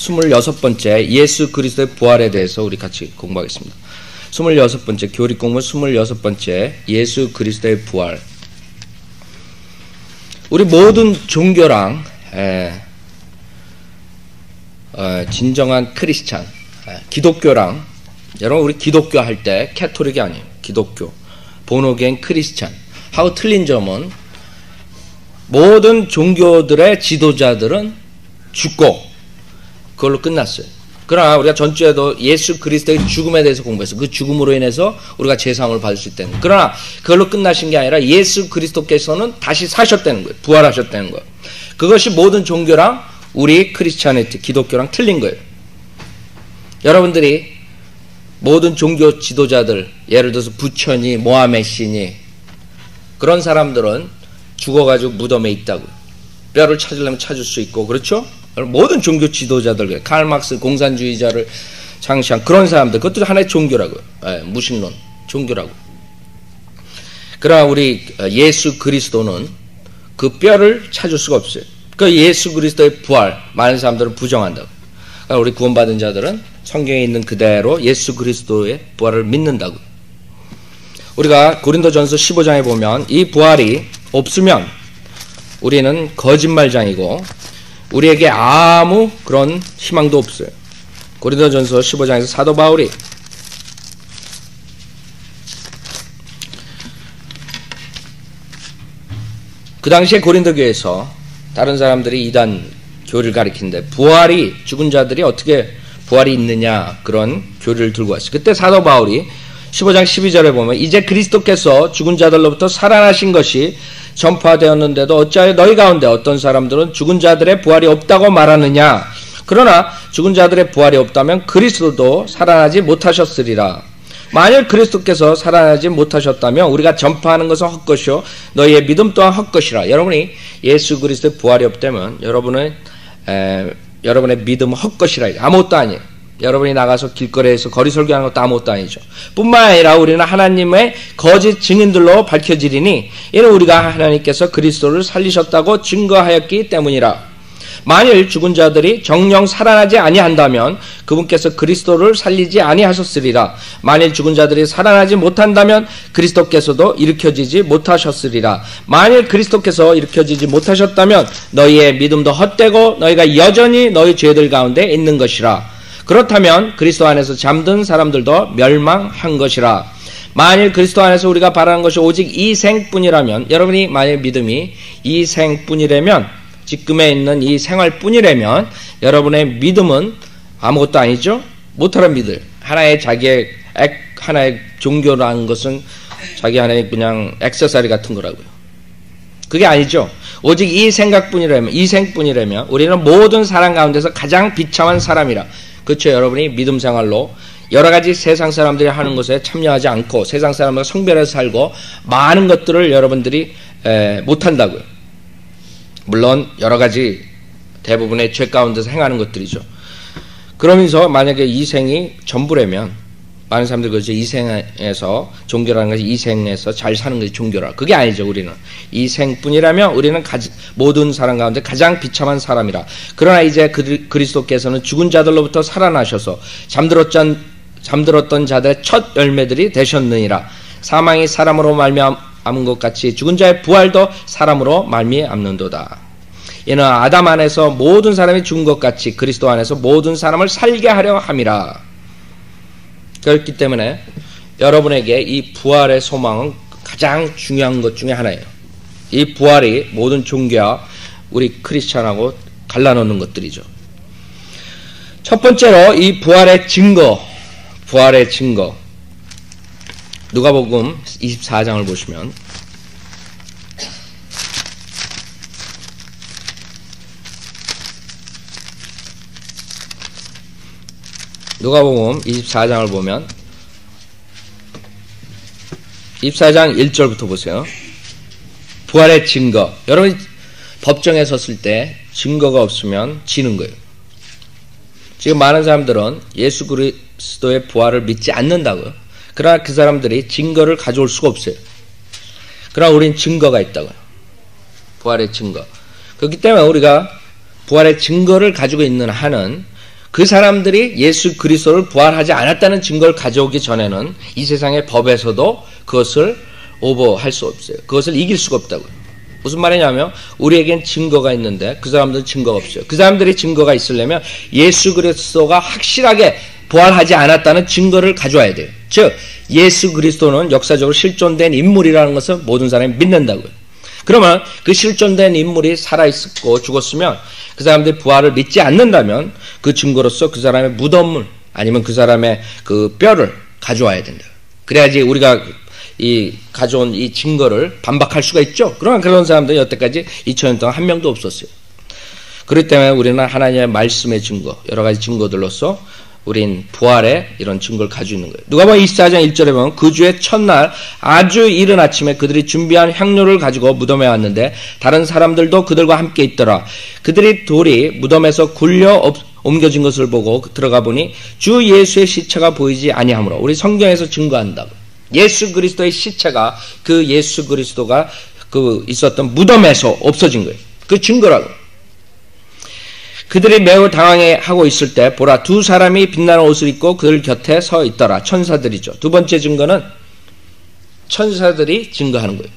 26번째 예수 그리스도의 부활에 대해서 우리 같이 공부하겠습니다. 26번째 교리 공부 26번째 예수 그리스도의 부활. 우리 모든 종교랑 진정한 크리스찬, 기독교랑, 여러분 우리 기독교 할 때 캐토릭이 아니에요. 기독교, 본어게인 크리스찬 하고 틀린 점은 모든 종교들의 지도자들은 죽고 그걸로 끝났어요. 그러나 우리가 전주에도 예수 그리스도의 죽음에 대해서 공부했어요. 그 죽음으로 인해서 우리가 제사함을 받을 수 있다는 거예요. 그러나 그걸로 끝나신 게 아니라 예수 그리스도께서는 다시 사셨다는 거예요. 부활하셨다는 거예요. 그것이 모든 종교랑 우리 크리스찬이티 기독교랑 틀린 거예요. 여러분들이 모든 종교 지도자들, 예를 들어서 부처니 모하메신이, 그런 사람들은 죽어가지고 무덤에 있다고요. 뼈를 찾으려면 찾을 수 있고, 그렇죠? 모든 종교 지도자들, 칼막스 공산주의자를 창시한 그런 사람들, 그것도 하나의 종교라고요. 무신론 종교라고. 그러나 우리 예수 그리스도는 그 뼈를 찾을 수가 없어요. 그 예수 그리스도의 부활, 많은 사람들은 부정한다고. 그러니까 우리 구원받은 자들은 성경에 있는 그대로 예수 그리스도의 부활을 믿는다고. 우리가 고린도전서 15장에 보면 이 부활이 없으면 우리는 거짓말장이고 우리에게 아무 그런 희망도 없어요. 고린도전서 15장에서 사도 바울이 그 당시에 고린도 교회에서 다른 사람들이 이단 교리를 가리키는데 부활이, 죽은 자들이 어떻게 부활이 있느냐, 그런 교리를 들고 왔어요. 그때 사도 바울이 15장 12절에 보면 이제 그리스도께서 죽은 자들로부터 살아나신 것이 전파되었는데도 어찌하여 너희 가운데 어떤 사람들은 죽은 자들의 부활이 없다고 말하느냐. 그러나 죽은 자들의 부활이 없다면 그리스도도 살아나지 못하셨으리라. 만일 그리스도께서 살아나지 못하셨다면 우리가 전파하는 것은 헛것이요 너희의 믿음 또한 헛것이라. 여러분이 예수 그리스도의 부활이 없다면 여러분의 믿음은 헛것이라. 아무것도 아니에요. 여러분이 나가서 길거리에서 거리 설교하는 것도 아무것도 아니죠. 뿐만 아니라 우리는 하나님의 거짓 증인들로 밝혀지리니 이는 우리가 하나님께서 그리스도를 살리셨다고 증거하였기 때문이라. 만일 죽은 자들이 정녕 살아나지 아니한다면 그분께서 그리스도를 살리지 아니하셨으리라. 만일 죽은 자들이 살아나지 못한다면 그리스도께서도 일으켜지지 못하셨으리라. 만일 그리스도께서 일으켜지지 못하셨다면 너희의 믿음도 헛되고 너희가 여전히 너희 죄들 가운데 있는 것이라. 그렇다면 그리스도 안에서 잠든 사람들도 멸망한 것이라. 만일 그리스도 안에서 우리가 바라는 것이 오직 이 생뿐이라면, 여러분이 만일 믿음이 이 생뿐이라면, 지금에 있는 이 생활뿐이라면 여러분의 믿음은 아무것도 아니죠. 못하는 믿음, 하나의 자기의 하나의 종교라는 것은 자기 하나의 그냥 액세서리 같은 거라고요. 그게 아니죠. 오직 이 생각뿐이라면, 이 생뿐이라면 우리는 모든 사람 가운데서 가장 비참한 사람이라. 그렇죠. 여러분이 믿음 생활로 여러 가지 세상 사람들이 하는 것에 참여하지 않고 세상 사람들과 성별해서 살고 많은 것들을 여러분들이 못한다고요. 물론 여러 가지 대부분의 죄 가운데서 행하는 것들이죠. 그러면서 만약에 이 생이 전부라면, 많은 사람들이 그렇죠. 이 생에서 종교라는 것이 이 생에서 잘 사는 것이 종교라. 그게 아니죠. 우리는 이 생뿐이라면 우리는 모든 사람 가운데 가장 비참한 사람이라. 그러나 이제 그리스도께서는 죽은 자들로부터 살아나셔서 잠들었던 자들의 첫 열매들이 되셨느니라. 사망이 사람으로 말미암은 것 같이 죽은 자의 부활도 사람으로 말미암는도다. 이는 아담 안에서 모든 사람이 죽은 것 같이 그리스도 안에서 모든 사람을 살게 하려 함이라. 그렇기 때문에 여러분에게 이 부활의 소망은 가장 중요한 것 중에 하나예요. 이 부활이 모든 종교와 우리 크리스찬하고 갈라놓는 것들이죠. 첫 번째로 이 부활의 증거, 누가복음 24장을 보시면 누가복음 24장을 보면 24장 1절부터 보세요. 부활의 증거. 여러분이 법정에 섰을 때 증거가 없으면 지는 거예요. 지금 많은 사람들은 예수 그리스도의 부활을 믿지 않는다고요. 그러나 그 사람들이 증거를 가져올 수가 없어요. 그러나 우린 증거가 있다고요. 부활의 증거. 그렇기 때문에 우리가 부활의 증거를 가지고 있는 한은 그 사람들이 예수 그리스도를 부활하지 않았다는 증거를 가져오기 전에는 이 세상의 법에서도 그것을 오버할 수 없어요. 그것을 이길 수가 없다고요. 무슨 말이냐면 우리에겐 증거가 있는데 그 사람들은 증거가 없어요. 그 사람들이 증거가 있으려면 예수 그리스도가 확실하게 부활하지 않았다는 증거를 가져와야 돼요. 즉 예수 그리스도는 역사적으로 실존된 인물이라는 것을 모든 사람이 믿는다고요. 그러면 그 실존된 인물이 살아있었고 죽었으면 그 사람들이 부활을 믿지 않는다면 그 증거로서 그 사람의 무덤을 아니면 그 사람의 그 뼈를 가져와야 된다. 그래야지 우리가 이 가져온 이 증거를 반박할 수가 있죠. 그러나 그런 사람들이 여태까지 2000년 동안 한 명도 없었어요. 그렇기 때문에 우리는 하나님의 말씀의 증거, 여러 가지 증거들로서 우린 부활의 이런 증거를 가지고 있는 거예요. 누가복음 24장 1절에 보면 그 주의 첫날 아주 이른 아침에 그들이 준비한 향료를 가지고 무덤에 왔는데 다른 사람들도 그들과 함께 있더라. 그들이 돌이 무덤에서 굴려 옮겨진 것을 보고 들어가 보니 주 예수의 시체가 보이지 아니하므로 우리 성경에서 증거한다고. 예수 그리스도의 시체가 그 예수 그리스도가 그 있었던 무덤에서 없어진 거예요. 그 증거라고. 그들이 매우 당황해하고 있을 때 보라 두 사람이 빛나는 옷을 입고 그들 곁에 서 있더라. 천사들이죠. 두 번째 증거는 천사들이 증거하는 거예요.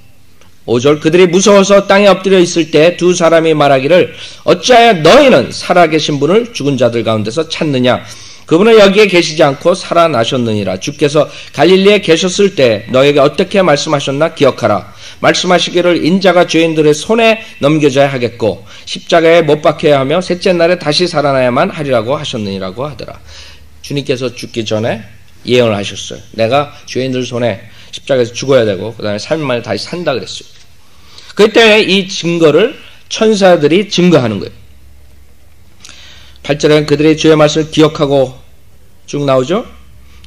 5절 그들이 무서워서 땅에 엎드려 있을 때 두 사람이 말하기를 어찌하여 너희는 살아계신 분을 죽은 자들 가운데서 찾느냐. 그분은 여기에 계시지 않고 살아나셨느니라. 주께서 갈릴리에 계셨을 때 너에게 어떻게 말씀하셨나 기억하라. 말씀하시기를 인자가 죄인들의 손에 넘겨져야 하겠고 십자가에 못 박혀야 하며 셋째 날에 다시 살아나야만 하리라고 하셨느니라고 하더라. 주님께서 죽기 전에 예언을 하셨어요. 내가 죄인들 손에 십자가에서 죽어야 되고 그 다음에 3일 만에 다시 산다 그랬어요. 그렇기 때문에 이 증거를 천사들이 증거하는 거예요. 8절에는 그들의 주의 말씀을 기억하고 쭉 나오죠.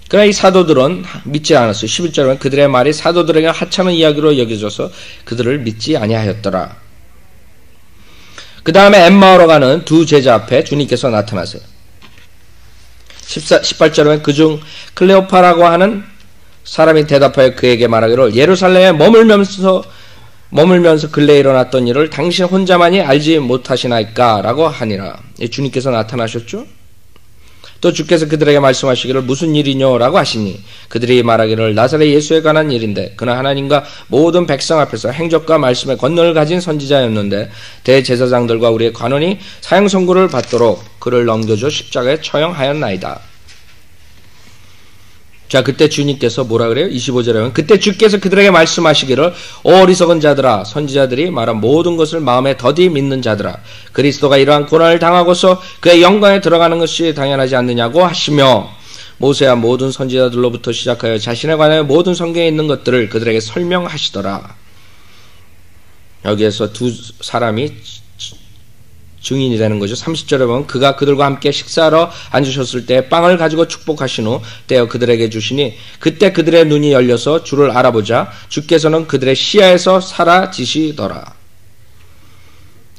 그러나 이 사도들은 믿지 않았어요. 11절에는 그들의 말이 사도들에게 하찮은 이야기로 여겨져서 그들을 믿지 아니하였더라. 그 다음에 엠마오로 가는 두 제자 앞에 주님께서 나타나세요. 18절에는 그중 클레오파라고 하는 사람이 대답하여 그에게 말하기를 예루살렘에 머물면서 근래에 일어났던 일을 당신 혼자만이 알지 못하시나이까 라고 하니라. 주님께서 나타나셨죠. 또 주께서 그들에게 말씀하시기를 무슨 일이뇨 라고 하시니 그들이 말하기를 나사렛 예수에 관한 일인데 그는 하나님과 모든 백성 앞에서 행적과 말씀의 권능을 가진 선지자였는데 대제사장들과 우리의 관원이 사형 선고를 받도록 그를 넘겨줘 십자가에 처형하였나이다. 자, 그때 주님께서 뭐라 그래요? 25절에 보면 그때 주께서 그들에게 말씀하시기를 오 어리석은 자들아 선지자들이 말한 모든 것을 마음에 더디 믿는 자들아 그리스도가 이러한 고난을 당하고서 그의 영광에 들어가는 것이 당연하지 않느냐고 하시며 모세와 모든 선지자들로부터 시작하여 자신에 관하여 모든 성경에 있는 것들을 그들에게 설명하시더라. 여기에서 두 사람이 증인이 되는 거죠. 30절에 보면 그가 그들과 함께 식사하러 앉으셨을 때 빵을 가지고 축복하신 후 떼어 그들에게 주시니 그때 그들의 눈이 열려서 주를 알아보자 주께서는 그들의 시야에서 사라지시더라.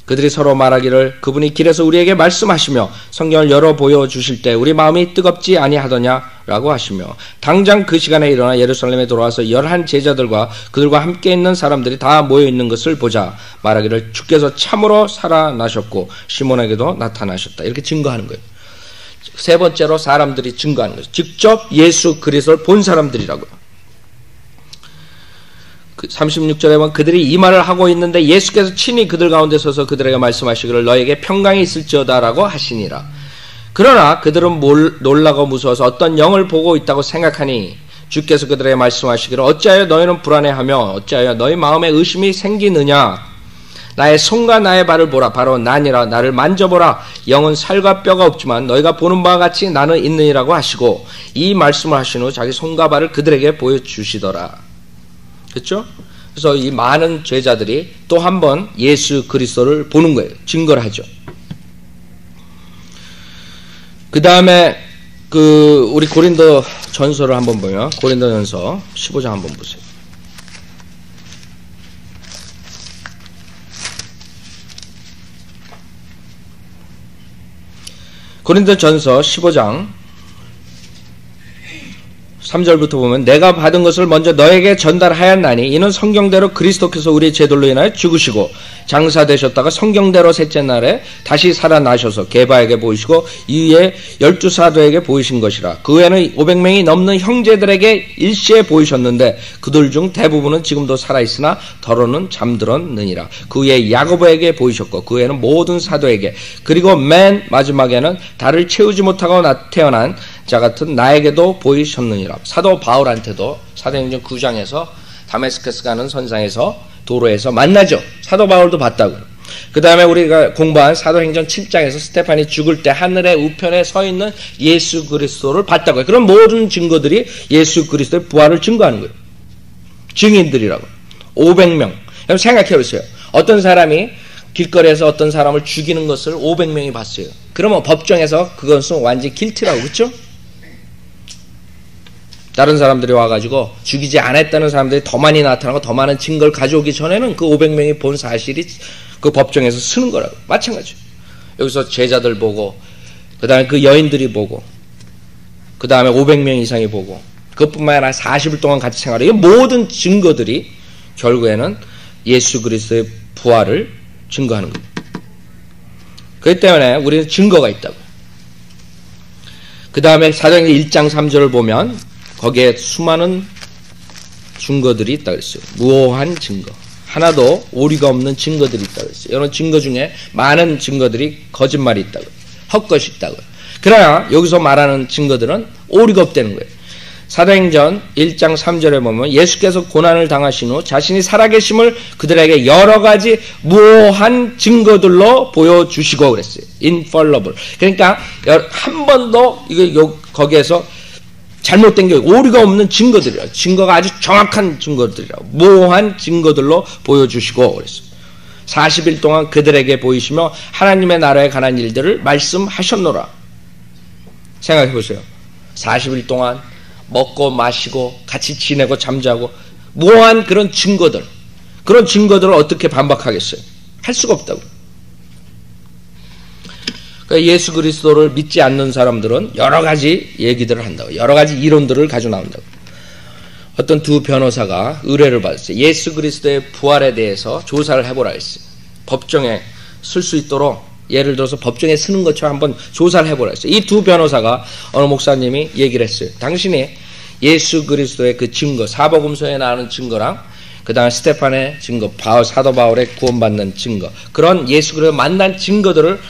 그들이 서로 말하기를 그분이 길에서 우리에게 말씀하시며 성경을 열어 보여주실 때 우리 마음이 뜨겁지 아니하더냐라고 하시며 당장 그 시간에 일어나 예루살렘에 돌아와서 11 제자들과 그들과 함께 있는 사람들이 다 모여있는 것을 보자 말하기를 주께서 참으로 살아나셨고 시몬에게도 나타나셨다. 이렇게 증거하는 거예요. 세 번째로 사람들이 증거하는 거죠. 직접 예수 그리스도를 본 사람들이라고요. 36절에 보면 그들이 이 말을 하고 있는데 예수께서 친히 그들 가운데 서서 그들에게 말씀하시기를 너에게 평강이 있을지어다 라고 하시니라. 그러나 그들은 놀라고 무서워서 어떤 영을 보고 있다고 생각하니 주께서 그들에게 말씀하시기를 어찌하여 너희는 불안해하며 어찌하여 너희 마음에 의심이 생기느냐. 나의 손과 나의 발을 보라. 바로 나니라. 나를 만져보라. 영은 살과 뼈가 없지만 너희가 보는 바와 같이 나는 있느니라고 하시고 이 말씀을 하신 후 자기 손과 발을 그들에게 보여주시더라. 그렇죠? 그래서 이 많은 제자들이 또 한 번 예수 그리스도를 보는 거예요. 증거를 하죠. 그 다음에 우리 고린도 전서를 한번 보면 고린도 전서 15장 한번 보세요. 고린도 전서 15장 3절부터 보면 내가 받은 것을 먼저 너에게 전달하였나니 이는 성경대로 그리스도께서 우리의 죄들로 인하여 죽으시고 장사되셨다가 성경대로 셋째 날에 다시 살아나셔서 게바에게 보이시고 이후에 12사도에게 보이신 것이라. 그 후에는 500명이 넘는 형제들에게 일시에 보이셨는데 그들 중 대부분은 지금도 살아있으나 더러는 잠들었느니라. 그 후에 야고보에게 보이셨고 그 후에는 모든 사도에게 그리고 맨 마지막에는 달을 채우지 못하고 태어난 자 같은 나에게도 보이셨느니라. 사도 바울한테도 사도행전 9장에서 다메스커스 가는 선상에서 도로에서 만나죠. 사도 바울도 봤다고. 그 다음에 우리가 공부한 사도행전 7장에서 스테판이 죽을 때 하늘의 우편에 서 있는 예수 그리스도를 봤다고요. 그런 모든 증거들이 예수 그리스도의 부활을 증거하는 거예요. 증인들이라고. 500명. 그럼 생각해 보세요. 어떤 사람이 길거리에서 어떤 사람을 죽이는 것을 500명이 봤어요. 그러면 법정에서 그것은 완전히 길티라고, 그렇죠? 다른 사람들이 와가지고 죽이지 않았다는 사람들이 더 많이 나타나고 더 많은 증거를 가져오기 전에는 그 500명이 본 사실이 그 법정에서 쓰는 거라고. 마찬가지죠. 여기서 제자들 보고 그 다음에 그 여인들이 보고 그 다음에 500명 이상이 보고 그것뿐만 아니라 40일 동안 같이 생활해. 이 모든 증거들이 결국에는 예수 그리스도의 부활을 증거하는 거예요. 그렇기 때문에 우리는 증거가 있다고. 그 다음에 사도행전 1장 3절을 보면 거기에 수많은 증거들이 있다고 그랬어요. 무오한 증거. 하나도 오류가 없는 증거들이 있다고 그랬어요. 이런 증거 중에 많은 증거들이 거짓말이 있다고. 헛것이 있다고. 그러나 여기서 말하는 증거들은 오류가 없다는 거예요. 사도행전 1장 3절에 보면 예수께서 고난을 당하신 후 자신이 살아계심을 그들에게 여러 가지 무오한 증거들로 보여주시고 그랬어요. infallible. 그러니까 한 번도 거기에서 잘못된 게 오류가 없는 증거들이라. 증거가 아주 정확한 증거들이라. 무오한 증거들로 보여주시고 그랬어요. 40일 동안 그들에게 보이시며 하나님의 나라에 관한 일들을 말씀하셨노라. 생각해 보세요. 40일 동안 먹고 마시고 같이 지내고 잠자고 무오한 그런 증거들, 그런 증거들을 어떻게 반박하겠어요? 할 수가 없다고. 그러니까 예수 그리스도를 믿지 않는 사람들은 여러 가지 얘기들을 한다고. 여러 가지 이론들을 가지고 나온다고. 어떤 두 변호사가 의뢰를 받았어요. 예수 그리스도의 부활에 대해서 조사를 해보라 했어요. 법정에 쓸 수 있도록 예를 들어서 법정에 쓰는 것처럼 한번 조사를 해보라 했어요. 이 두 변호사가 어느 목사님이 얘기를 했어요. 당신이 예수 그리스도의 그 증거, 사복음서에 나오는 증거랑 그 다음에 스테판의 증거, 사도 바울의 구원받는 증거, 그런 예수 그리스도 만난 증거들을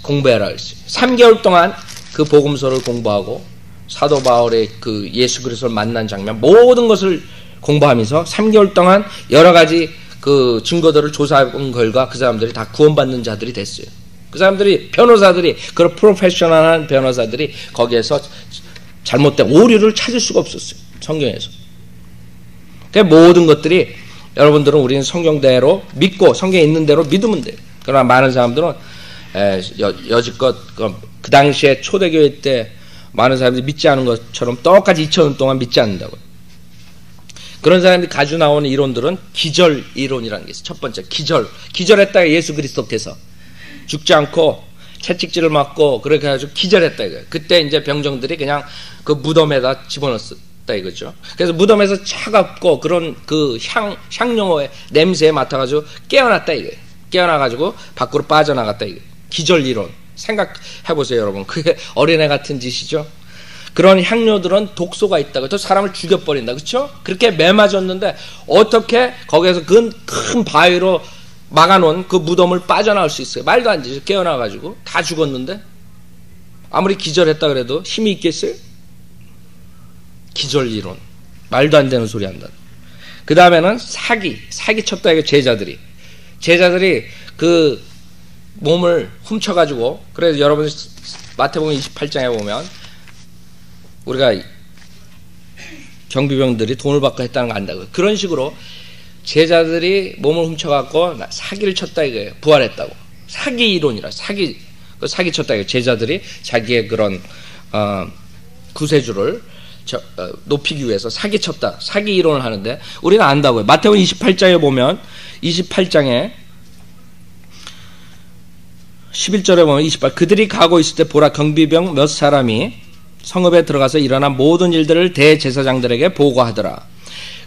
공부해라 했어요. 3개월 동안 그 복음서를 공부하고 사도 바울의 그 예수 그리스도를 만난 장면 모든 것을 공부하면서 3개월 동안 여러 가지 그 증거들을 조사한 결과 그 사람들이 다 구원받는 자들이 됐어요. 그 사람들이 변호사들이 그런 프로페셔널한 변호사들이 거기에서 잘못된 오류를 찾을 수가 없었어요. 성경에서. 그러니까 모든 것들이 여러분들은 우리는 성경대로 믿고 성경에 있는 대로 믿으면 돼요. 그러나 많은 사람들은 여지껏 그 당시에 초대교회 때 많은 사람들이 믿지 않은 것처럼 똑같이 2000년 동안 믿지 않는다고요. 그런 사람들이 가지고 나오는 이론들은 기절 이론이라는 게 있어요. 첫 번째 기절했다가 예수 그리스도께서 죽지 않고 채찍질을 맞고 그렇게 해가지고 기절했다 이거예요. 그때 이제 병정들이 그냥 그 무덤에다 집어넣었다 이거죠. 그래서 무덤에서 차갑고 그런 그 향료의 냄새에 맡아가지고 깨어났다 이거예요. 깨어나가지고 밖으로 빠져나갔다 이거예요. 기절 이론. 생각해보세요 여러분. 그게 어린애 같은 짓이죠. 그런 향료들은 독소가 있다고 또 사람을 죽여버린다. 그렇죠? 그렇게 매맞았는데 어떻게 거기에서 큰 바위로 막아놓은 그 무덤을 빠져나올 수 있어요? 말도 안 되죠. 깨어나가지고 다 죽었는데 아무리 기절했다 그래도 힘이 있겠어요? 기절 이론. 말도 안 되는 소리 한다. 그 다음에는 사기 쳤다 이거 제자들이 그 몸을 훔쳐가지고 그래서 여러분 마태복음 28장에 보면 우리가 경비병들이 돈을 받고 했다는 거 안다고. 그런 식으로 제자들이 몸을 훔쳐갖고 사기를 쳤다 이거예요. 부활했다고. 사기 이론이라. 사기 쳤다 이거예요. 제자들이 자기의 그런 구세주를 높이기 위해서 사기 쳤다. 사기 이론을 하는데 우리는 안다고요. 마태복음 28장에 보면 28장에 11절에 보면 28 그들이 가고 있을 때 보라 경비병 몇 사람이 성읍에 들어가서 일어난 모든 일들을 대제사장들에게 보고하더라.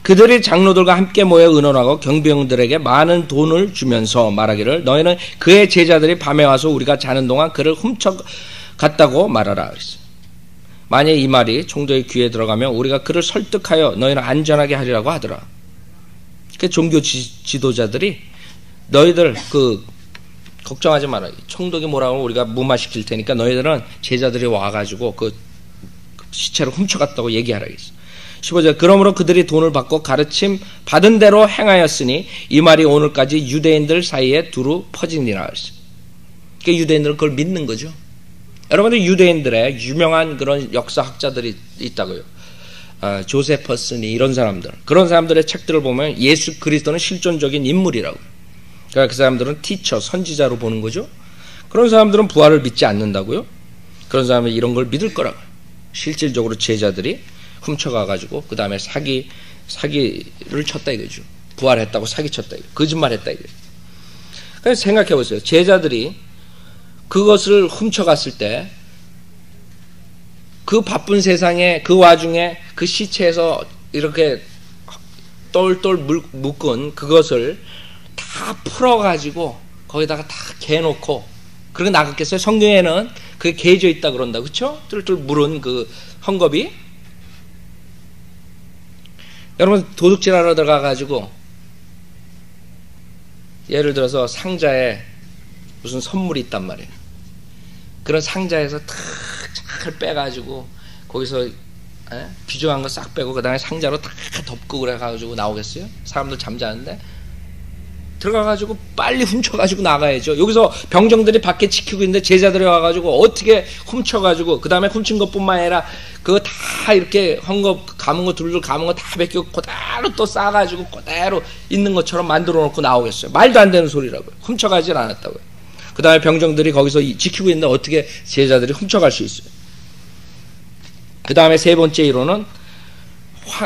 그들이 장로들과 함께 모여 의논하고 경비병들에게 많은 돈을 주면서 말하기를 너희는 그의 제자들이 밤에 와서 우리가 자는 동안 그를 훔쳐갔다고 말하라 그랬어요. 만약 이 말이 총독의 귀에 들어가면 우리가 그를 설득하여 너희는 안전하게 하리라고 하더라. 그 종교 지도자들이 너희들 걱정하지 마라. 총독이 뭐라고 하면 우리가 무마시킬 테니까 너희들은 제자들이 와가지고 그 시체를 훔쳐갔다고 얘기하라 그랬어요. 15절 그러므로 그들이 돈을 받고 가르침 받은 대로 행하였으니 이 말이 오늘까지 유대인들 사이에 두루 퍼지니라 그랬어요. 그러니까 유대인들은 그걸 믿는 거죠. 여러분들 유대인들의 유명한 그런 역사학자들이 있다고요. 조세퍼스니 이런 사람들. 그런 사람들의 책들을 보면 예수 그리스도는 실존적인 인물이라고. 그러니까 그 사람들은 티처, 선지자로 보는 거죠. 그런 사람들은 부활을 믿지 않는다고요. 그런 사람은 이런 걸 믿을 거라고요. 실질적으로 제자들이 훔쳐가가지고 그 다음에 사기를 쳤다 이거죠. 부활했다고 사기쳤다 이거. 거짓말했다 이거. 그래서 생각해 보세요. 제자들이 그것을 훔쳐갔을 때 그 바쁜 세상에 그 와중에 그 시체에서 이렇게 똘똘 묶은 그것을 다 풀어가지고 거기다가 다 개놓고 그렇게 나갔겠어요? 성경에는 그게 개져 있다 그런다. 그렇죠? 똘똘 물은 그 헝겊이. 여러분 도둑질하러 들어가가지고 예를 들어서 상자에 무슨 선물이 있단 말이에요. 그런 상자에서 잘 빼가지고 거기서 귀중한 거 싹 빼고 그 다음에 상자로 다 덮고 그래가지고 나오겠어요? 사람들 잠자는데 들어가가지고 빨리 훔쳐가지고 나가야죠. 여기서 병정들이 밖에 지키고 있는데 제자들이 와가지고 어떻게 훔쳐가지고 그 다음에 훔친 것뿐만 아니라 그거 다 이렇게 헝겊 감은 거 둘둘 감은 거 다 벗기고 그대로 또 싸가지고 그대로 있는 것처럼 만들어 놓고 나오겠어요. 말도 안 되는 소리라고요. 훔쳐가질 않았다고요. 그 다음에 병정들이 거기서 지키고 있는데 어떻게 제자들이 훔쳐갈 수 있어요. 그 다음에 세 번째 이론은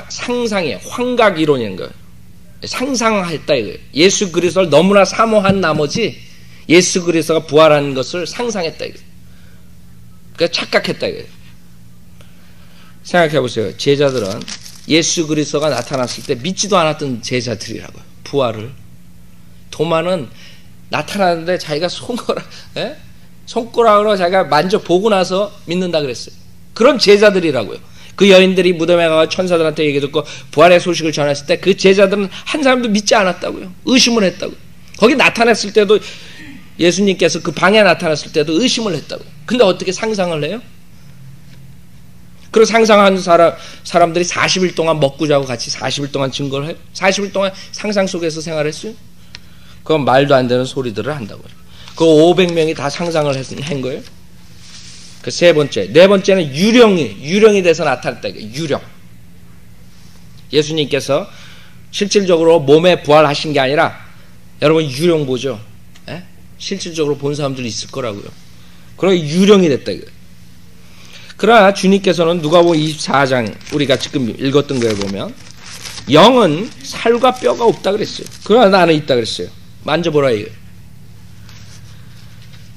상상의 환각 이론인 거예요. 상상했다 이거예요. 예수 그리스도를 너무나 사모한 나머지 예수 그리스도가 부활한 것을 상상했다 이거예요. 그러니까 착각했다 이거예요. 생각해 보세요. 제자들은 예수 그리스도가 나타났을 때 믿지도 않았던 제자들이라고요. 부활을. 도마는 나타나는데 자기가 손가락으로 자기가 만져보고 나서 믿는다 그랬어요. 그런 제자들이라고요. 그 여인들이 무덤에 가서 천사들한테 얘기 듣고 부활의 소식을 전했을 때 그 제자들은 한 사람도 믿지 않았다고요. 의심을 했다고요. 거기 나타났을 때도 예수님께서 그 방에 나타났을 때도 의심을 했다고요. 근데 어떻게 상상을 해요? 그리고 상상한 사람들이 40일 동안 먹고 자고 같이 40일 동안 증거를 해요? 40일 동안 상상 속에서 생활했어요? 그건 말도 안 되는 소리들을 한다고요. 그 500명이 다 상상을 한 거예요. 그 세 번째. 네 번째는 유령이 돼서 나타났다. 유령. 예수님께서 실질적으로 몸에 부활하신 게 아니라 여러분 유령 보죠? 에? 실질적으로 본 사람들이 있을 거라고요. 그러니 유령이 됐다. 그러나 주님께서는 누가복음 24장 우리가 지금 읽었던 거에 보면 영은 살과 뼈가 없다 그랬어요. 그러나 나는 있다 그랬어요. 만져보라 이거예요.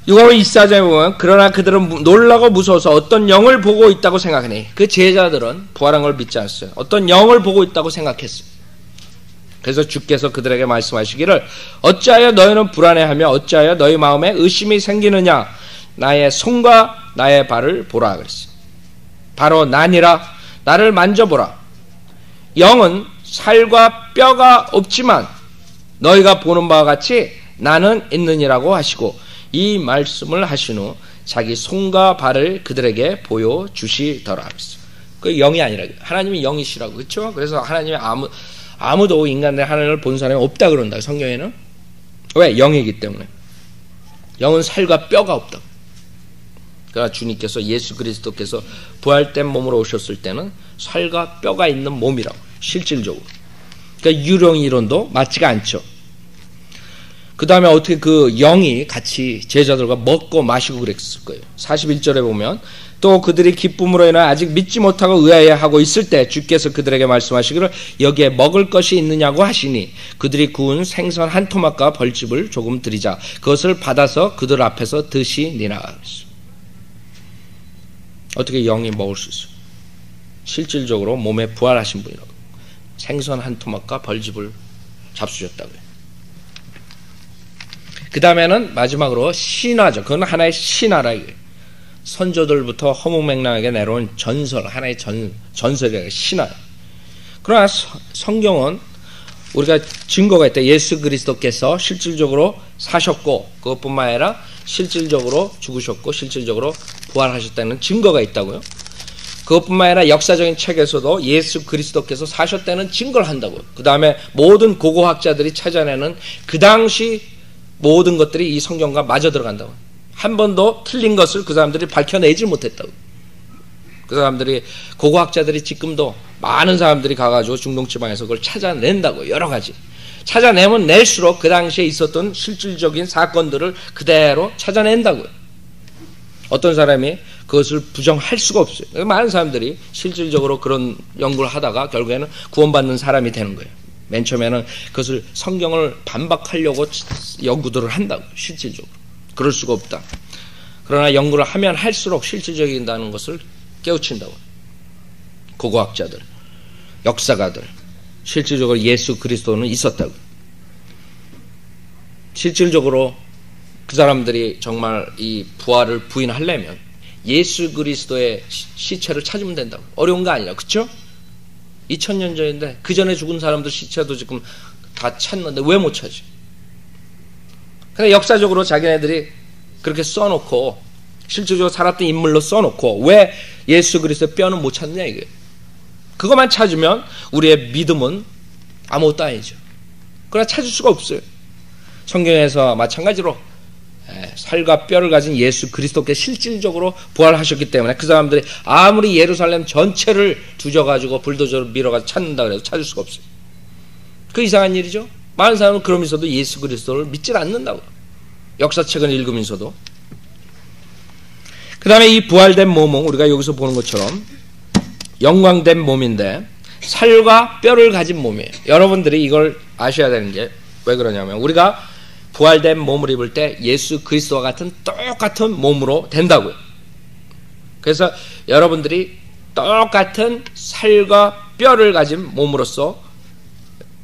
누가복음 24장에 보면 그러나 그들은 놀라고 무서워서 어떤 영을 보고 있다고 생각하니 그 제자들은 부활한 걸 믿지 않았어요. 어떤 영을 보고 있다고 생각했어요. 그래서 주께서 그들에게 말씀하시기를 어찌하여 너희는 불안해하며 어찌하여 너희 마음에 의심이 생기느냐 나의 손과 나의 발을 보라 그랬어요. 바로 나니라 나를 만져보라. 영은 살과 뼈가 없지만 너희가 보는 바와 같이 나는 있느니라고 하시고 이 말씀을 하신 후 자기 손과 발을 그들에게 보여주시더라. 그 영이 아니라 하나님이 영이시라고. 그렇죠? 그래서 하나님이 아무도 인간의 하나님을 본 사람이 없다 그런다. 성경에는. 왜? 영이기 때문에. 영은 살과 뼈가 없다. 그러나 주님께서 예수 그리스도께서 부활된 몸으로 오셨을 때는 살과 뼈가 있는 몸이라고. 실질적으로. 그러니까 유령 이론도 맞지가 않죠. 그 다음에 어떻게 그 영이 같이 제자들과 먹고 마시고 그랬을 거예요. 41절에 보면 또 그들이 기쁨으로 인하여 아직 믿지 못하고 의아해하고 있을 때 주께서 그들에게 말씀하시기를 여기에 먹을 것이 있느냐고 하시니 그들이 구운 생선 한 토막과 벌집을 조금 드리자 그것을 받아서 그들 앞에서 드시니라. 어떻게 영이 먹을 수 있어요? 실질적으로 몸에 부활하신 분이라고. 생선 한 토막과 벌집을 잡수셨다고요. 그 다음에는 마지막으로 신화죠. 그건 하나의 신화라 이거예요. 선조들부터 허무맹랑하게 내려온 전설, 하나의 전설이라 신화. 그러나 성경은 우리가 증거가 있다. 예수 그리스도께서 실질적으로 사셨고 그것뿐만 아니라 실질적으로 죽으셨고 실질적으로 부활하셨다는 증거가 있다고요. 그것뿐만 아니라 역사적인 책에서도 예수 그리스도께서 사셨다는 증거를 한다고요. 그 다음에 모든 고고학자들이 찾아내는 그 당시 모든 것들이 이 성경과 맞아 들어간다고. 한 번도 틀린 것을 그 사람들이 밝혀내지 못했다고. 그 사람들이 고고학자들이 지금도 많은 사람들이 가가지고 중동지방에서 그걸 찾아낸다고. 여러 가지 찾아내면 낼수록 그 당시에 있었던 실질적인 사건들을 그대로 찾아낸다고요. 어떤 사람이 그것을 부정할 수가 없어요. 많은 사람들이 실질적으로 그런 연구를 하다가 결국에는 구원받는 사람이 되는 거예요. 맨 처음에는 그것을 성경을 반박하려고 연구들을 한다고. 실질적으로 그럴 수가 없다. 그러나 연구를 하면 할수록 실질적이다는 것을 깨우친다고. 고고학자들, 역사가들, 실질적으로 예수 그리스도는 있었다고. 실질적으로 그 사람들이 정말 이 부활을 부인하려면 예수 그리스도의 시체를 찾으면 된다고. 어려운 거 아니라, 그렇죠? 2000년 전인데 그 전에 죽은 사람들 시체도 지금 다 찾는데 왜 못 찾지? 근데 역사적으로 자기네들이 그렇게 써놓고 실질적으로 살았던 인물로 써놓고 왜 예수 그리스도의 뼈는 못 찾느냐 이게. 그것만 찾으면 우리의 믿음은 아무것도 아니죠. 그러나 찾을 수가 없어요. 성경에서 마찬가지로 살과 뼈를 가진 예수 그리스도께서 실질적으로 부활하셨기 때문에 그 사람들이 아무리 예루살렘 전체를 두져가지고 불도저로 밀어가지고 찾는다 그래도 찾을 수가 없어요. 그 이상한 일이죠. 많은 사람은 그러면서도 예수 그리스도를 믿질 않는다고. 역사책을 읽으면서도. 그 다음에 이 부활된 몸은 우리가 여기서 보는 것처럼 영광된 몸인데 살과 뼈를 가진 몸이에요. 여러분들이 이걸 아셔야 되는 게 왜 그러냐면 우리가 부활된 몸을 입을 때 예수 그리스도와 같은 똑같은 몸으로 된다고요. 그래서 여러분들이 똑같은 살과 뼈를 가진 몸으로써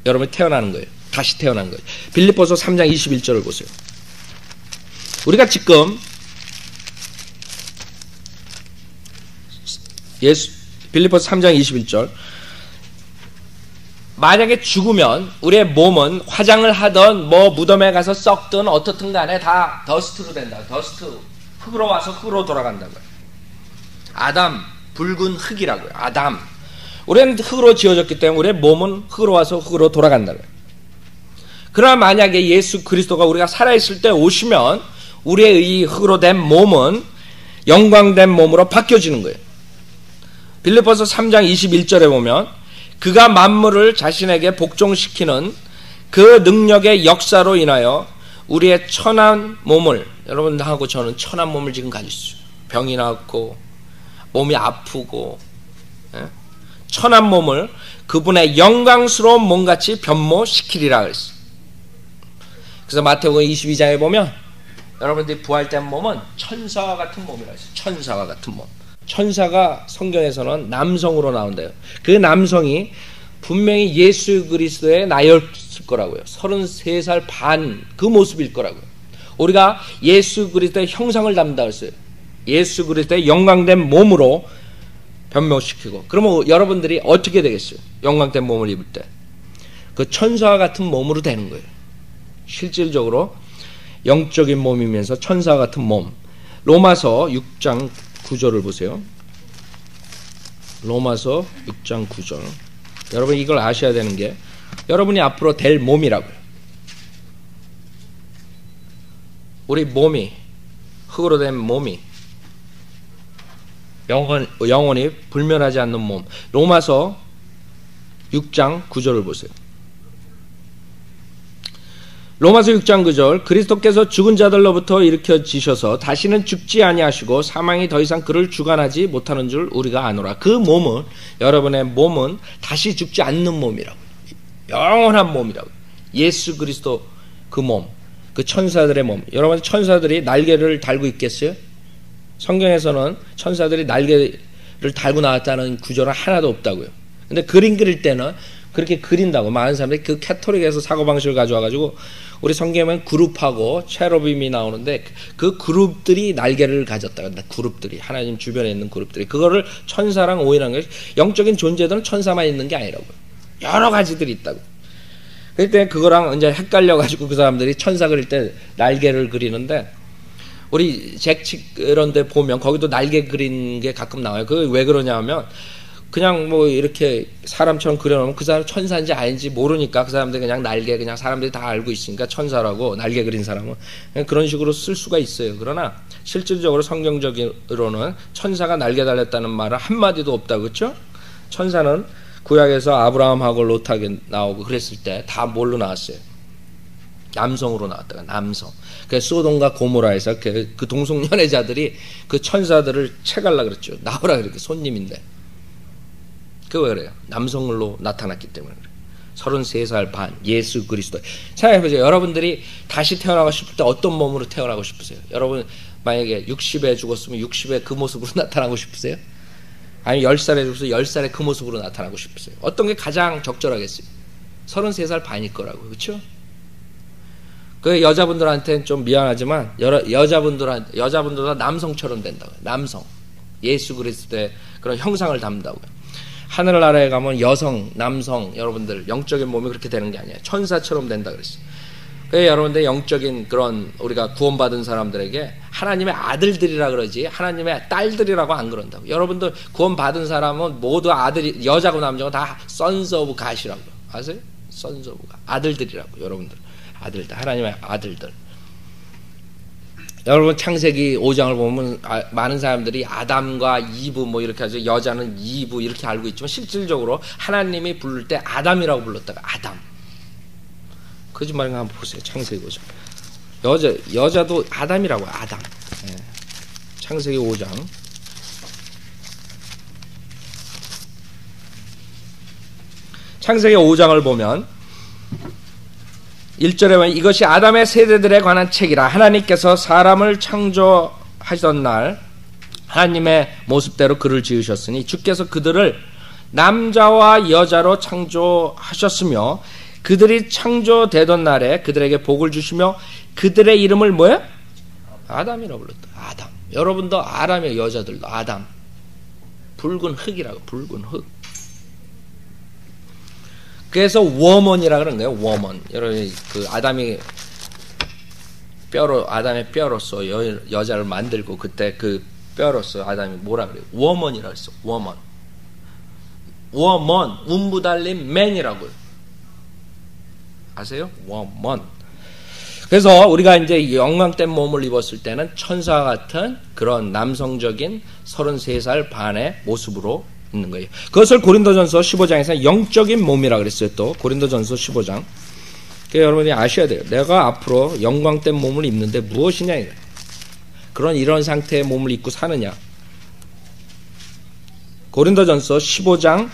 여러분이 태어나는 거예요. 다시 태어난 거예요. 빌립보서 3장 21절을 보세요. 우리가 지금 빌립보서 3장 21절 만약에 죽으면 우리의 몸은 화장을 하던 뭐 무덤에 가서 썩든 어떻든 간에 다 더스트로 된다. 더스트, 흙으로 와서 흙으로 돌아간다고요. 아담, 붉은 흙이라고요. 아담. 우리는 흙으로 지어졌기 때문에 우리의 몸은 흙으로 와서 흙으로 돌아간다고요. 그러나 만약에 예수 그리스도가 우리가 살아있을 때 오시면 우리의 이 흙으로 된 몸은 영광된 몸으로 바뀌어지는 거예요. 빌립보서 3장 21절에 보면 그가 만물을 자신에게 복종시키는 그 능력의 역사로 인하여 우리의 천한 몸을, 여러분하고 저는 천한 몸을 지금 가지고 있어요. 병이 났고 몸이 아프고 천한 몸을 그분의 영광스러운 몸같이 변모시키리라 그랬어요. 그래서 마태복음 22장에 보면 여러분들이 부활된 몸은 천사와 같은 몸이라 했어요. 천사와 같은 몸. 천사가 성경에서는 남성으로 나온대요. 그 남성이 분명히 예수 그리스도의 나이였을 거라고요. 33살 반 그 모습일 거라고요. 우리가 예수 그리스도의 형상을 담는다 했어요. 예수 그리스도의 영광된 몸으로 변모시키고. 그러면 여러분들이 어떻게 되겠어요? 영광된 몸을 입을 때 그 천사와 같은 몸으로 되는 거예요. 실질적으로 영적인 몸이면서 천사와 같은 몸. 로마서 6장 9절을 보세요. 로마서 6장 9절. 여러분 이걸 아셔야 되는 게 여러분이 앞으로 될 몸이라고요. 우리 몸이 흙으로 된 몸이 영원히 불멸하지 않는 몸. 로마서 6장 9절을 보세요. 로마서 6장 9절 그리스도께서 죽은 자들로부터 일으켜지셔서 다시는 죽지 아니하시고 사망이 더 이상 그를 주관하지 못하는 줄 우리가 아노라. 그 몸은 여러분의 몸은 다시 죽지 않는 몸이라고. 영원한 몸이라고. 예수 그리스도 그 몸. 그 천사들의 몸. 여러분 천사들이 날개를 달고 있겠어요? 성경에서는 천사들이 날개를 달고 나왔다는 구절은 하나도 없다고요. 근데 그림 그릴 때는 그렇게 그린다고. 많은 사람들이 그 캐토릭에서 사고방식을 가져와가지고 우리 성경에는 그룹하고 체로빔이 나오는데 그 그룹들이 날개를 가졌다. 그룹들이 하나님 주변에 있는 그룹들이 그거를 천사랑 오인한 거예요. 영적인 존재들은 천사만 있는 게 아니라고요. 여러 가지들이 있다고. 그때 그거랑 이제 헷갈려가지고 그 사람들이 천사 그릴 때 날개를 그리는데 우리 잭칙 이런 데 보면 거기도 날개 그린 게 가끔 나와요. 그게 왜 그러냐면 그냥 뭐 이렇게 사람처럼 그려놓으면 그 사람 천사인지 아닌지 모르니까 그 사람들이 그냥 날개 그냥 사람들이 다 알고 있으니까 천사라고 날개 그린 사람은 그런 식으로 쓸 수가 있어요. 그러나 실질적으로 성경적으로는 천사가 날개 달렸다는 말은 한마디도 없다. 그렇죠? 천사는 구약에서 아브라함하고 롯하게 나오고 그랬을 때 다 뭘로 나왔어요? 남성으로 나왔다가 남성. 그래서 소돔과 고모라에서 그 동성연애자들이 그 천사들을 채갈라 그랬죠. 나오라 그렇게 손님인데. 그거 왜 그래요? 남성으로 나타났기 때문에 그래요. 33살 반 예수 그리스도. 생각해보세요. 여러분들이 다시 태어나고 싶을 때 어떤 몸으로 태어나고 싶으세요? 여러분 만약에 60에 죽었으면 60에 그 모습으로 나타나고 싶으세요? 아니면 10살에 죽어서 10살에 그 모습으로 나타나고 싶으세요? 어떤 게 가장 적절하겠어요? 33살 반일 거라고. 그렇죠? 그 여자분들한테는 좀 미안하지만 여자분들도 남성처럼 된다고요. 남성. 예수 그리스도의 그런 형상을 담는다고요. 하늘나라에 가면 여성, 남성, 여러분들 영적인 몸이 그렇게 되는 게 아니에요. 천사처럼 된다 그랬어요. 그래서 여러분들 영적인 그런 우리가 구원받은 사람들에게 하나님의 아들들이라 그러지 하나님의 딸들이라고 안 그런다고. 여러분들 구원받은 사람은 모두 아들이 여자고 남자고 다 sons of God이라고 아세요? sons of God. 아들들이라고. 여러분들 아들들 하나님의 아들들. 여러분 창세기 5장을 보면 많은 사람들이 아담과 이브 뭐 이렇게 하죠. 여자는 이브 이렇게 알고 있지만 실질적으로 하나님이 부를 때 아담이라고 불렀다가 아담. 거짓말인가 한번 보세요. 창세기 5장. 여자도 아담이라고 아담. 네. 창세기 5장. 창세기 5장을 보면 1절에 보면 이것이 아담의 세대들에 관한 책이라. 하나님께서 사람을 창조하시던 날 하나님의 모습대로 그를 지으셨으니 주께서 그들을 남자와 여자로 창조하셨으며 그들이 창조되던 날에 그들에게 복을 주시며 그들의 이름을 뭐예요? 아담이라고 불렀다. 아담. 여러분도 아담이에요. 여자들도 아담. 붉은 흙이라고. 붉은 흙. 그래서 워먼이라 그런 거예요. 워먼. 여러분 그 아담의 뼈로서 여자를 만들고 그때 그 뼈로서 아담이 뭐라 그래요? 워먼이라 그랬어. 워먼. 운부 달린 맨이라고요. 아세요? 워먼. 그래서 우리가 이제 영광된 몸을 입었을 때는 천사와 같은 그런 남성적인 33살 반의 모습으로 있는 거예요. 그것을 고린도전서 15장에서 영적인 몸이라 그랬어요. 또 고린도전서 15장. 그러니까 여러분이 아셔야 돼요. 내가 앞으로 영광된 몸을 입는데 무엇이냐 이거예요. 이런 상태의 몸을 입고 사느냐. 고린도전서 15장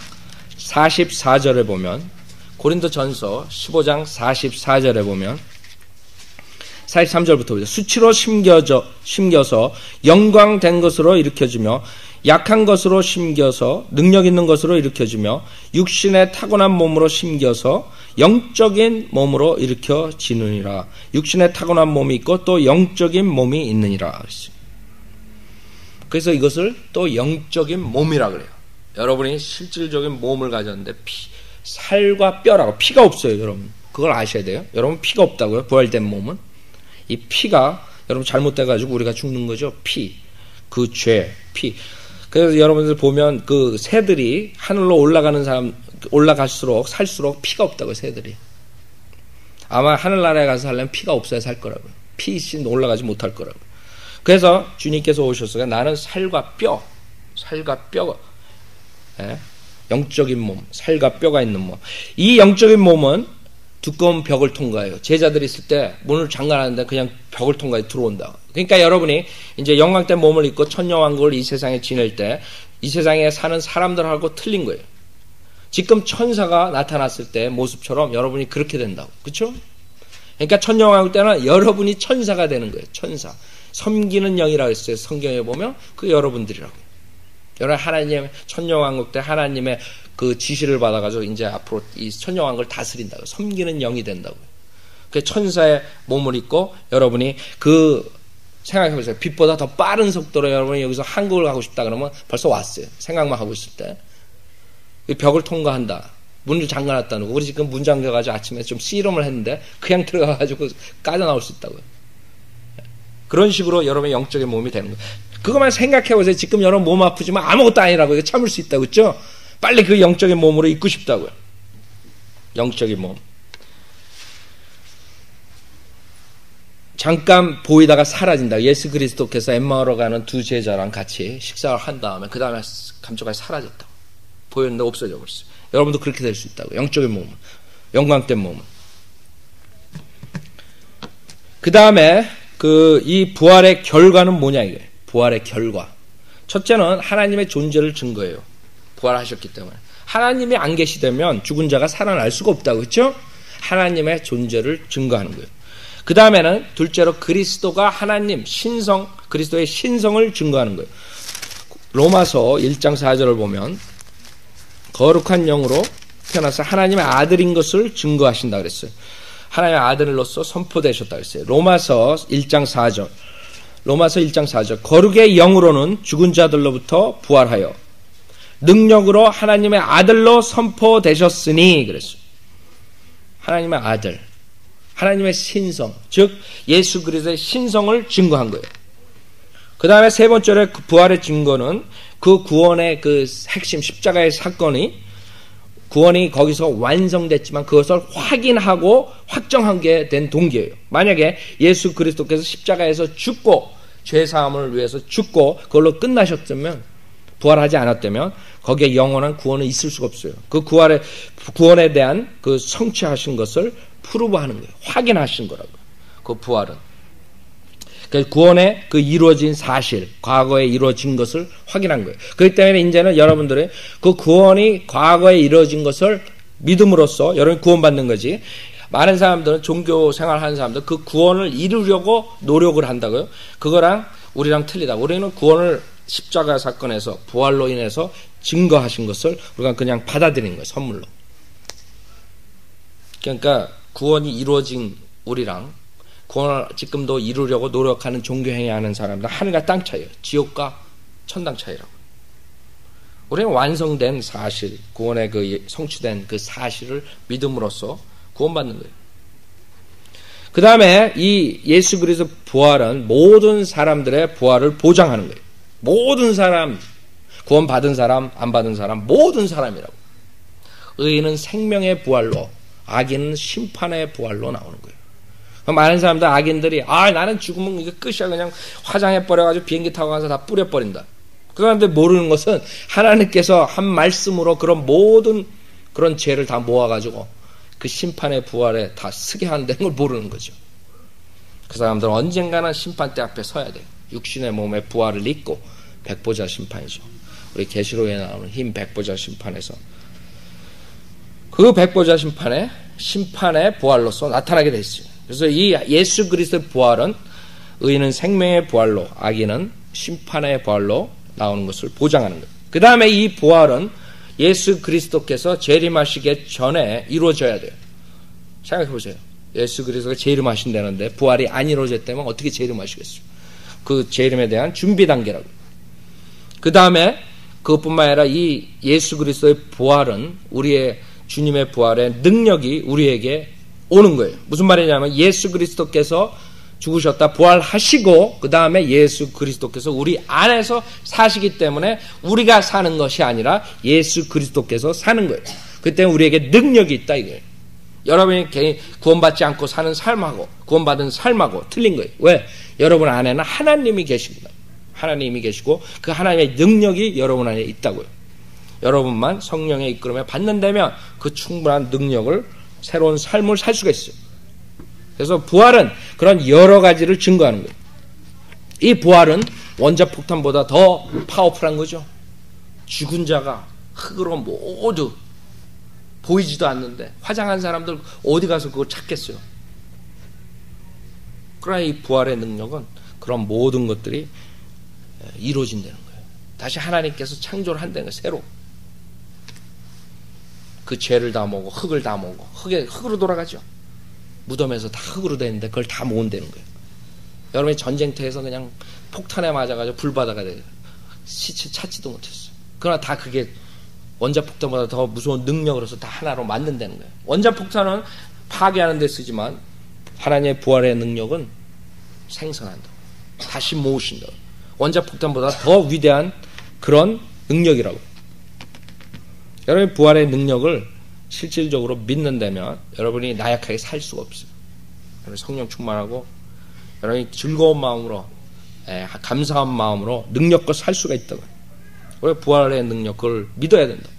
44절에 보면 고린도전서 15장 44절에 보면 43절부터 보죠. 수치로 심겨서 영광된 것으로 일으켜주며 약한 것으로 심겨서 능력 있는 것으로 일으켜주며 육신의 타고난 몸으로 심겨서 영적인 몸으로 일으켜지느니라. 육신의 타고난 몸이 있고 또 영적인 몸이 있느니라. 그래서 이것을 또 영적인 몸이라 그래요. 여러분이 실질적인 몸을 가졌는데 살과 뼈라고. 피가 없어요. 여러분 그걸 아셔야 돼요. 여러분 피가 없다고요. 부활된 몸은. 이 피가 여러분 잘못돼가지고 우리가 죽는 거죠. 그 죄, 피. 그래서 여러분들 보면 그 새들이 하늘로 올라갈수록 살수록 피가 없다고요. 새들이. 아마 하늘나라에 가서 살려면 피가 없어야 살 거라고요. 피 있이 올라가지 못할 거라고요. 그래서 주님께서 오셨어요. 나는 살과 뼈, 영적인 몸, 살과 뼈가 있는 몸. 이 영적인 몸은 두꺼운 벽을 통과해요. 제자들이 있을 때 문을 잠가놨는데 그냥 벽을 통과해 들어온다. 그러니까 여러분이 이제 영광된 몸을 입고 천년왕국을 이 세상에 지낼 때 이 세상에 사는 사람들하고 틀린 거예요. 지금 천사가 나타났을 때 모습처럼 여러분이 그렇게 된다고. 그렇죠? 그러니까 천년왕국 때는 여러분이 천사가 되는 거예요. 천사. 섬기는 영이라고 했어요. 성경에 보면 그 여러분들이라고. 여러분 하나님의 천년왕국 때 하나님의 그 지시를 받아가지고 이제 앞으로 이 천년왕국을 다스린다고. 섬기는 영이 된다고. 그 천사의 몸을 입고 여러분이 그 생각해보세요. 빛보다 더 빠른 속도로 여러분이 여기서 한국을 가고 싶다 그러면 벌써 왔어요. 생각만 하고 있을 때. 벽을 통과한다. 문을 잠가놨다는 거. 우리 지금 문 잠겨가지고 아침에 좀 씨름을 했는데 그냥 들어가가지고 까져 나올 수 있다고요. 그런 식으로 여러분의 영적인 몸이 되는 거예요. 그것만 생각해보세요. 지금 여러분 몸 아프지만 아무것도 아니라고. 이거 참을 수 있다고 했죠? 빨리 그 영적인 몸으로 입고 싶다고요. 영적인 몸. 잠깐 보이다가 사라진다. 예수 그리스도께서 엠마오로 가는 두 제자랑 같이 식사를 한 다음에 그 다음에 감쪽같이 사라졌다고. 보였는데 없어져 버렸어요. 여러분도 그렇게 될 수 있다고. 영적인 몸은. 영광된 몸은. 그 다음에 이 부활의 결과는 뭐냐 이거예요. 부활의 결과. 첫째는 하나님의 존재를 증거해요. 부활하셨기 때문에. 하나님이 안 계시다면 죽은 자가 살아날 수가 없다고 그렇죠? 하나님의 존재를 증거하는 거예요. 그 다음에는 둘째로 그리스도가 하나님 신성, 그리스도의 신성을 증거하는 거예요. 로마서 1장 4절을 보면 거룩한 영으로 태어나서 하나님의 아들인 것을 증거하신다 그랬어요. 하나님의 아들로서 선포되셨다 그랬어요. 로마서 1장 4절. 로마서 1장 4절. 거룩의 영으로는 죽은 자들로부터 부활하여 능력으로 하나님의 아들로 선포되셨으니 그랬어요. 하나님의 아들. 하나님의 신성, 즉 예수 그리스도의 신성을 증거한 거예요. 그 다음에 세 번째로 그 부활의 증거는 그 구원의 그 핵심 십자가의 사건이 구원이 거기서 완성됐지만 그것을 확인하고 확정하게 된 동기예요. 만약에 예수 그리스도께서 십자가에서 죽고 죄사함을 위해서 죽고 그걸로 끝나셨다면 부활하지 않았다면 거기에 영원한 구원은 있을 수가 없어요. 그 구원에 대한 그 성취하신 것을 프루브하는 거예요. 확인하신 거라고요. 그 부활은. 그러니까 구원의 그 이루어진 사실, 과거에 이루어진 것을 확인한 거예요. 그렇기 때문에 이제는 여러분들의 그 구원이 과거에 이루어진 것을 믿음으로써 여러분이 구원받는 거지. 많은 사람들은 종교 생활하는 사람들 그 구원을 이루려고 노력을 한다고요. 그거랑 우리랑 틀리다. 우리는 구원을 십자가 사건에서 부활로 인해서 증거하신 것을 우리가 그냥 받아들이는 거예요. 선물로. 그러니까 구원이 이루어진 우리랑 구원을 지금도 이루려고 노력하는 종교행위하는 사람들 하늘과 땅 차이예요. 지옥과 천당 차이라고. 우리는 완성된 사실, 구원의 그 성취된 그 사실을 믿음으로써 구원받는 거예요. 그 다음에 이 예수 그리스도 부활은 모든 사람들의 부활을 보장하는 거예요. 모든 사람, 구원받은 사람, 안 받은 사람, 모든 사람이라고. 의인은 생명의 부활로, 악인은 심판의 부활로 나오는 거예요. 많은 사람들, 악인들이, 나는 죽으면 이게 끝이야. 그냥 화장해버려가지고 비행기 타고 가서 다 뿌려버린다. 그런데 모르는 것은 하나님께서 한 말씀으로 그런 모든 그런 죄를 다 모아가지고 그 심판의 부활에 다 쓰게 한다는 걸 모르는 거죠. 그 사람들은 언젠가는 심판대 앞에 서야 돼요. 육신의 몸의 부활을 잊고 백보자 심판이죠. 우리 계시록에 나오는 흰 백보자 심판에서 그 백보자 심판의 부활로서 나타나게 돼 있어요. 그래서 이 예수 그리스도의 부활은 의인은 생명의 부활로, 악인은 심판의 부활로 나오는 것을 보장하는 거예요. 그 다음에 이 부활은 예수 그리스도께서 재림하시기 전에 이루어져야 돼요. 생각해 보세요. 예수 그리스도가 재림하신다는데 부활이 안 이루어졌다면 어떻게 재림하시겠어요? 그 재림에 대한 준비 단계라고. 그 다음에 그것뿐만 아니라 이 예수 그리스도의 부활은 우리의 주님의 부활의 능력이 우리에게 오는 거예요. 무슨 말이냐면 예수 그리스도께서 죽으셨다 부활하시고 그 다음에 예수 그리스도께서 우리 안에서 사시기 때문에 우리가 사는 것이 아니라 예수 그리스도께서 사는 거예요. 그때 우리에게 능력이 있다 이거예요. 여러분이 개인 구원받지 않고 사는 삶하고 구원받은 삶하고 틀린 거예요. 왜? 여러분 안에는 하나님이 계십니다. 하나님이 계시고 그 하나님의 능력이 여러분 안에 있다고요. 여러분만 성령의 이끌음에 받는다면 그 충분한 능력을 새로운 삶을 살 수가 있어요. 그래서 부활은 그런 여러 가지를 증거하는 거예요. 이 부활은 원자폭탄보다 더 파워풀한 거죠. 죽은 자가 흙으로 모두 보이지도 않는데 화장한 사람들 어디 가서 그걸 찾겠어요. 그러나 이 부활의 능력은 그런 모든 것들이 이루어진다는 거예요. 다시 하나님께서 창조를 한다는 거예요. 새로. 그 죄를 다 모으고 흙을 다 모으고 흙으로 돌아가죠. 무덤에서 다 흙으로 되는데 그걸 다 모은다는 거예요. 여러분이 전쟁터에서 그냥 폭탄에 맞아가지고 불바다가 돼요. 시체 찾지도 못했어요. 그러나 다 그게 원자폭탄보다 더 무서운 능력으로서 다 하나로 만든다는 거예요. 원자폭탄은 파괴하는 데 쓰지만 하나님의 부활의 능력은 생성한다. 다시 모으신다. 원자폭탄보다 더 위대한 그런 능력이라고. 여러분이 부활의 능력을 실질적으로 믿는다면 여러분이 나약하게 살 수가 없어요. 여러분 성령 충만하고 여러분이 즐거운 마음으로 감사한 마음으로 능력과 살 수가 있다고. 왜 부활의 능력 그걸 믿어야 된다.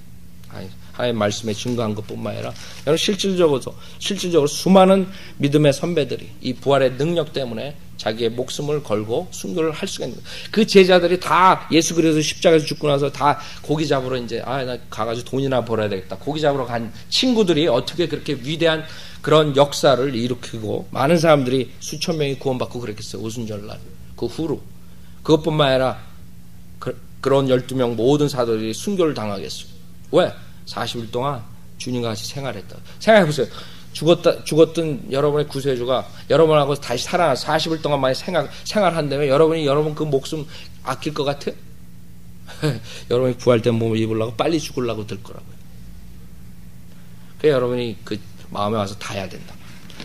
하나님의 말씀에 증거한 것뿐만 아니라 여러분 실질적으로 수많은 믿음의 선배들이 이 부활의 능력 때문에 자기의 목숨을 걸고 순교를 할 수가 있는 거예요. 그 제자들이 다 예수 그리스도 십자가에서 죽고 나서 다 고기 잡으러 이제 나 가가지고 돈이나 벌어야 되겠다. 고기 잡으러 간 친구들이 어떻게 그렇게 위대한 그런 역사를 일으키고 많은 사람들이 수천 명이 구원받고 그랬겠어요. 오순절날 그 후로. 그것뿐만 아니라 그런 12명 모든 사도들이 순교를 당하겠어요. 왜? 40일 동안 주님과 같이 생활했다. 생각해보세요. 죽었던 여러분의 구세주가 여러분하고 다시 살아나서 40일 동안 만에 생활한다면 여러분 그 목숨 아낄 것 같아요? 여러분이 부활된 몸을 입으려고 빨리 죽으려고 들 거라고요. 그래서 여러분이 그 마음에 와서 닿아야 된다.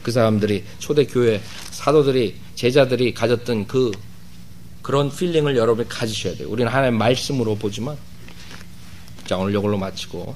그 사람들이 초대교회 사도들이 제자들이 가졌던 그런 필링을 여러분이 가지셔야 돼요. 우리는 하나님의 말씀으로 보지만 자 오늘 이걸로 마치고